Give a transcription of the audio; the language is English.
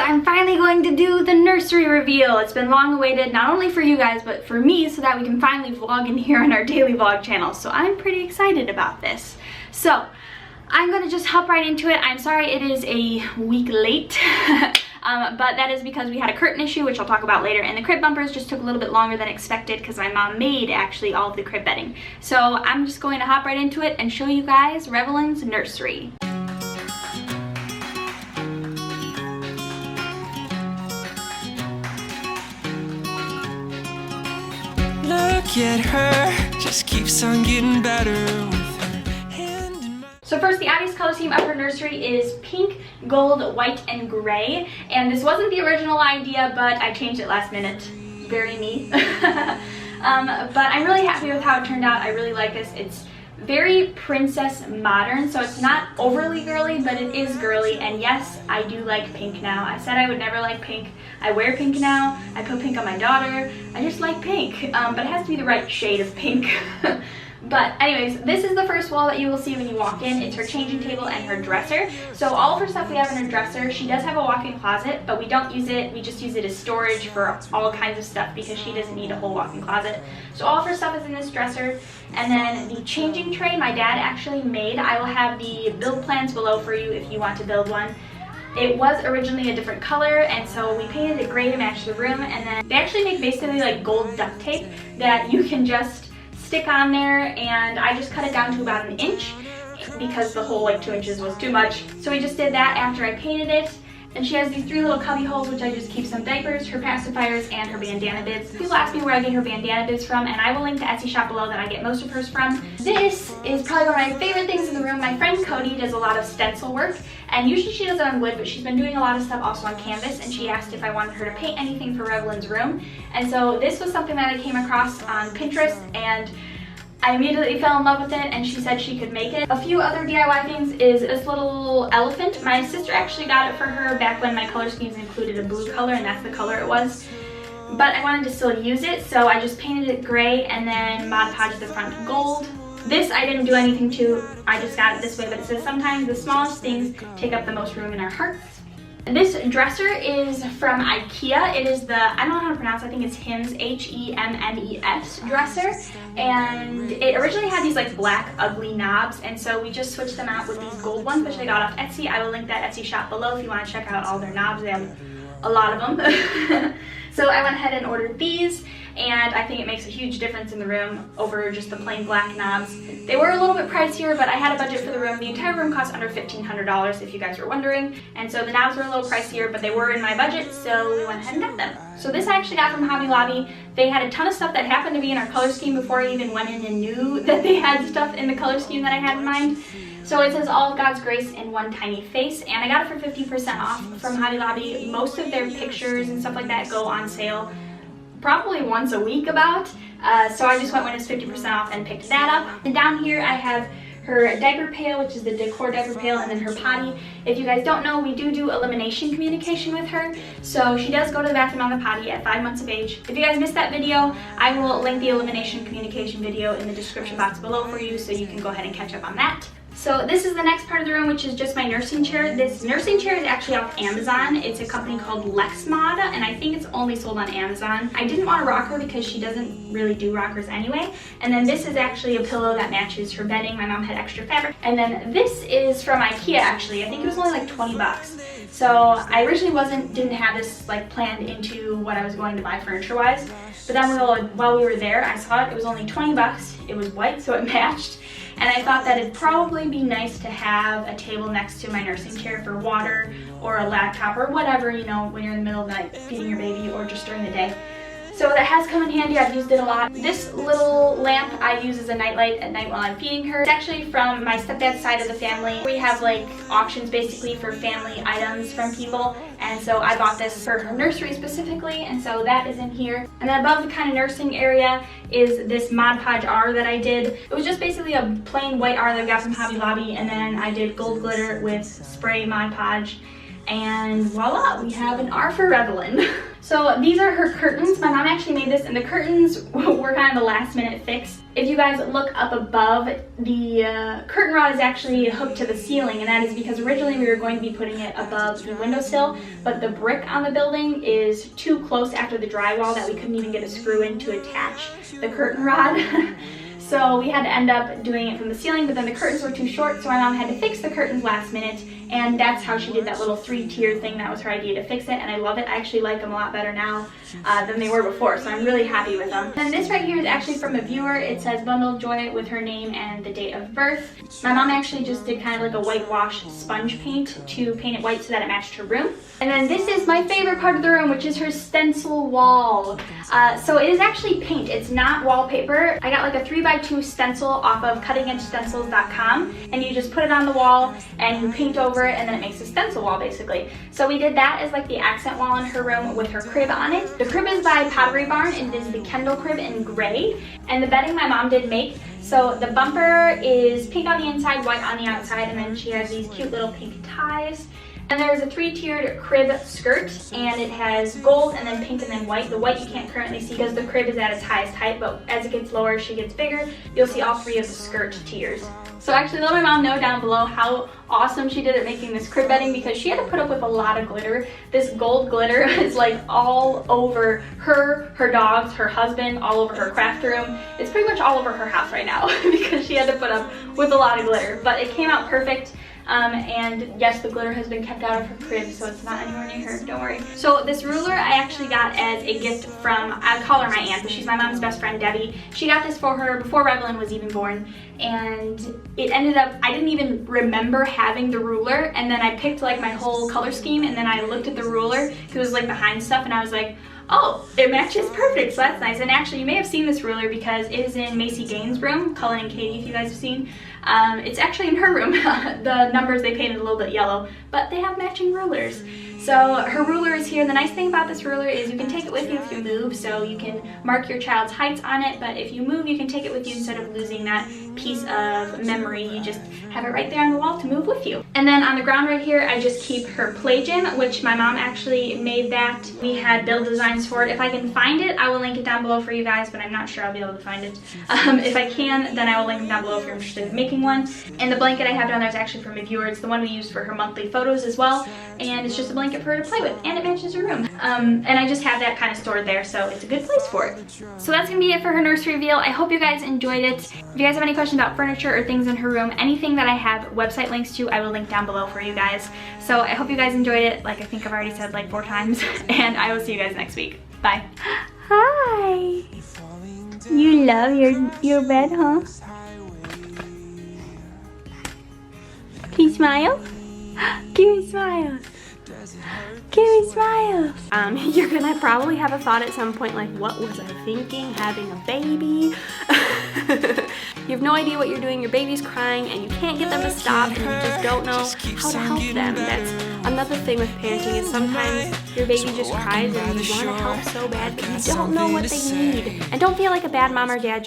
I'm finally going to do the nursery reveal. It's been long awaited, not only for you guys, but for me, so that we can finally vlog in here on our daily vlog channel. So I'm pretty excited about this. So I'm gonna just hop right into it. I'm sorry it is a week late, but that is because we had a curtain issue, which I'll talk about later, and the crib bumpers just took a little bit longer than expected because my mom made actually all of the crib bedding. So I'm just going to hop right into it and show you guys Revelynne's nursery. Look at her, just keeps on getting better with her hand in my... So first, the obvious color scheme of her nursery is pink, gold, white, and gray. And this wasn't the original idea, but I changed it last minute. Very me. But I'm really happy with how it turned out. I really like this. It's very princess modern, so it's not overly girly, but it is girly. And yes, I do like pink now. I said I would never like pink. I wear pink now. I put pink on my daughter. I just like pink, but it has to be the right shade of pink. But anyways, this is the first wall that you will see when you walk in. It's her changing table and her dresser. So all of her stuff we have in her dresser. She does have a walk-in closet, but we don't use it. We just use it as storage for all kinds of stuff because she doesn't need a whole walk-in closet. So all of her stuff is in this dresser. And then the changing tray my dad actually made. I will have the build plans below for you if you want to build one. It was originally a different color, and so we painted it gray to match the room. And then they actually make basically like gold duct tape that you can just stick on there, and I just cut it down to about 1 inch because the whole like 2 inches was too much. So we just did that after I painted it. And she has these 3 little cubby holes, which I just keep some diapers, her pacifiers, and her bandana bibs. People ask me where I get her bandana bibs from, and I will link the Etsy shop below that I get most of hers from. This is probably one of my favorite things in the room. My friend Cody does a lot of stencil work, and usually she does it on wood, but she's been doing a lot of stuff also on canvas, and she asked if I wanted her to paint anything for Revelynne's room. And so this was something that I came across on Pinterest, and I immediately fell in love with it, and she said she could make it. A few other DIY things is this little elephant. My sister actually got it for her back when my color schemes included a blue color, and that's the color it was. But I wanted to still use it, so I just painted it gray and then Mod Podged the front gold. This I didn't do anything to, I just got it this way, but it says sometimes the smallest things take up the most room in our hearts. This dresser is from IKEA. It is the, I don't know how to pronounce it, I think it's Hemnes, H-E-M-N-E-S dresser. And it originally had these like black ugly knobs, and so we just switched them out with these gold ones, which I got off Etsy. I will link that Etsy shop below if you want to check out all their knobs. They have a lot of them. So I went ahead and ordered these, and I think it makes a huge difference in the room over just the plain black knobs. They were a little bit pricier, but I had a budget for the room. The entire room cost under $1,500 if you guys were wondering, and so the knobs were a little pricier, but they were in my budget, so we went ahead and got them. So this I actually got from Hobby Lobby. They had a ton of stuff that happened to be in our color scheme before I even went in and knew that they had stuff in the color scheme that I had in mind. So it says all of God's grace in one tiny face, and I got it for 50% off from Hobby Lobby. Most of their pictures and stuff like that go on sale probably once a week about, so I just went when it's 50% off and picked that up. And down here I have her diaper pail, which is the decor diaper pail, and then her potty. If you guys don't know, we do elimination communication with her, so she does go to the bathroom on the potty at 5 months of age. If you guys missed that video, I will link the elimination communication video in the description box below for you, so you can go ahead and catch up on that. So this is the next part of the room, which is just my nursing chair. This nursing chair is actually off Amazon. It's a company called Lexmod, and I think it's only sold on Amazon. I didn't want a rocker because she doesn't really do rockers anyway. And then this is actually a pillow that matches her bedding. My mom had extra fabric. And then this is from IKEA actually. I think it was only like 20 bucks. So I originally didn't have this like planned into what I was going to buy furniture wise. But then while we were there, I saw it. It was only 20 bucks. It was white, so it matched. And I thought that it'd probably be nice to have a table next to my nursing chair for water or a laptop or whatever, you know, when you're in the middle of the night feeding your baby or just during the day. So that has come in handy. I've used it a lot. This little lamp I use as a nightlight at night while I'm feeding her. It's actually from my stepdad's side of the family. We have like auctions basically for family items from people, and so I bought this for her nursery specifically, and so that is in here. And then above the kind of nursing area is this Mod Podge R that I did. It was just basically a plain white R that I got from Hobby Lobby, and then I did gold glitter with spray Mod Podge. And voila, we have an R for Revelynne. So these are her curtains. My mom actually made this, and the curtains were kind of the last minute fix. If you guys look up above, the curtain rod is actually hooked to the ceiling, and that is because originally we were going to be putting it above the windowsill, but the brick on the building is too close after the drywall that we couldn't even get a screw in to attach the curtain rod. So we had to end up doing it from the ceiling, but then the curtains were too short, so my mom had to fix the curtains last minute, and that's how she did that little 3-tier thing. That was her idea to fix it, and I love it. I actually like them a lot better now than they were before, so I'm really happy with them. And this right here is actually from a viewer. It says Bundle Joy with her name and the date of birth. My mom actually just did kind of like a whitewash sponge paint to paint it white so that it matched her room. And then this is my favorite part of the room, which is her stencil wall. So it is actually paint, it's not wallpaper. I got like a 3x2 stencil off of cuttingedgestencils.com, and you just put it on the wall and you paint over it, and then it makes a stencil wall basically. So we did that as like the accent wall in her room with her crib on it. The crib is by Pottery Barn, and it is the Kendall crib in gray. And the bedding my mom did make, so the bumper is pink on the inside, white on the outside, and then she has these cute little pink ties. And there's a 3-tiered crib skirt, and it has gold and then pink and then white. The white you can't currently see because the crib is at its highest height, but as it gets lower, she gets bigger. You'll see all 3 of the skirt tiers. So actually let my mom know down below how awesome she did at making this crib bedding, because she had to put up with a lot of glitter. This gold glitter is like all over her, her dogs, her husband, all over her craft room. It's pretty much all over her house right now because she had to put up with a lot of glitter, but it came out perfect. And yes, the glitter has been kept out of her crib, so it's not anywhere near her, don't worry. So this ruler I actually got as a gift from, I call her my aunt, but she's my mom's best friend, Debbie. She got this for her before Revelynne was even born, and it ended up, I didn't even remember having the ruler, and then I picked like my whole color scheme, and then I looked at the ruler, because it was like behind stuff, and I was like, oh, it matches perfect, so that's nice. And actually, you may have seen this ruler because it is in Macy Gaines' room, Cullen and Katie, if you guys have seen. It's actually in her room. The numbers they painted a little bit yellow, but they have matching rulers. So her ruler is here. The nice thing about this ruler is you can take it with you if you move, so you can mark your child's heights on it, but if you move, you can take it with you instead of losing that piece of memory. You just have it right there on the wall to move with you. And then on the ground right here, I just keep her play gym, which my mom actually made that. We had build designs for it. If I can find it, I will link it down below for you guys, but I'm not sure I'll be able to find it. If I can, then I will link it down below if you're interested in making one. And the blanket I have down there is actually from a viewer. It's the one we used for her monthly photos as well, and it's just a blanket for her to play with, and it matches her room. And I just have that kind of stored there, so it's a good place for it. So that's gonna be it for her nursery reveal. I hope you guys enjoyed it. If you guys have any questions about furniture or things in her room, anything that I have website links to, I will link down below for you guys. So I hope you guys enjoyed it, like I think I've already said like 4 times, and I will see you guys next week. Bye. Hi. You love your bed, huh? Can you smile? Give me smiles. Give me smiles. You're gonna probably have a thought at some point like, what was I thinking, having a baby? You have no idea what you're doing, your baby's crying and you can't get them to stop and you just don't know how to help them. That's another thing with parenting, is sometimes your baby just cries and you want to help so bad, but you don't know what they need. And don't feel like a bad mom or dad